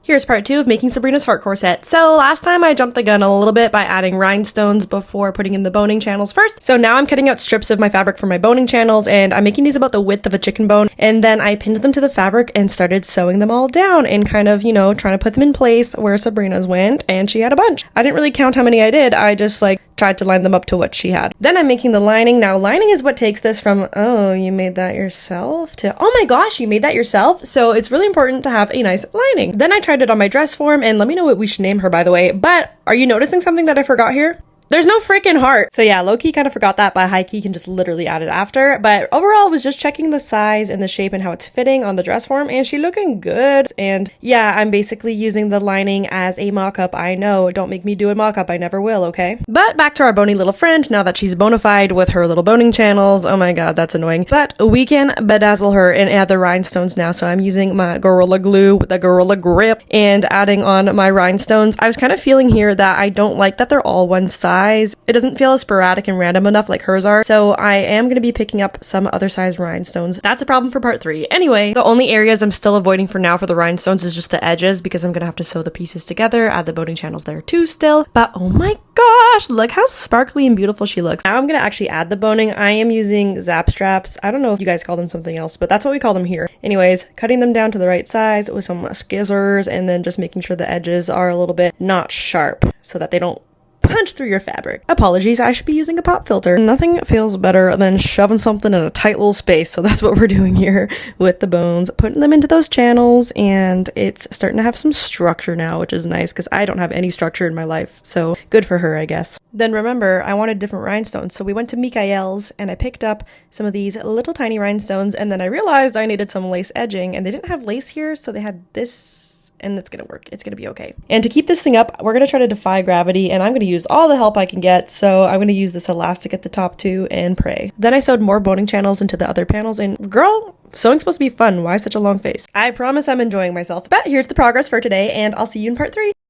Here's part 2 of making Sabrina's heart corset. So last time I jumped the gun a little bit by adding rhinestones before putting in the boning channels first. So now I'm cutting out strips of my fabric for my boning channels, and I'm making these about the width of a chicken bone, and then I pinned them to the fabric and started sewing them all down and kind of, you know, trying to put them in place where Sabrina's went, and she had a bunch. I didn't really count how many I did, I just tried to line them up to what she had. Then I'm making the lining. Now lining is what takes this from, oh, you made that yourself, to, oh my gosh, you made that yourself. So it's really important to have a nice lining. Then I tried it on my dress form, and let me know what we should name her, by the way. But are you noticing something that I forgot here? There's no freaking heart. So yeah, low-key kind of forgot that, but high-key can just literally add it after. But overall, I was just checking the size and the shape and how it's fitting on the dress form, and she looking good. And yeah, I'm basically using the lining as a mock-up. I know, don't make me do a mock-up, I never will, okay? But back to our bony little friend, now that she's bona fide with her little boning channels. Oh my god, that's annoying. But we can bedazzle her and add the rhinestones now. So I'm using my Gorilla Glue with the Gorilla Grip and adding on my rhinestones. I was kind of feeling here that I don't like that they're all one size. It doesn't feel as sporadic and random enough like hers are, so I am going to be picking up some other size rhinestones. That's a problem for part 3. Anyway, the only areas I'm still avoiding for now for the rhinestones is just the edges, because I'm going to have to sew the pieces together, add the boning channels there too still. But oh my gosh, look how sparkly and beautiful she looks. Now I'm going to actually add the boning. I am using zap straps. I don't know if you guys call them something else, but that's what we call them here. Anyways, cutting them down to the right size with some scissors, and then just making sure the edges are a little bit not sharp so that they don't punch through your fabric. Apologies, I should be using a pop filter. Nothing feels better than shoving something in a tight little space, so that's what we're doing here with the bones, putting them into those channels, and it's starting to have some structure now, which is nice because I don't have any structure in my life, so good for her, I guess. Then remember, I wanted different rhinestones, so we went to Mikael's and I picked up some of these little tiny rhinestones, and then I realized I needed some lace edging, and they didn't have lace here, so they had this, and it's gonna work. It's gonna be okay. And to keep this thing up, we're gonna try to defy gravity, and I'm gonna use all the help I can get, so I'm gonna use this elastic at the top too and pray. Then I sewed more boning channels into the other panels, and girl, sewing's supposed to be fun. Why such a long face? I promise I'm enjoying myself. But here's the progress for today, and I'll see you in part 3.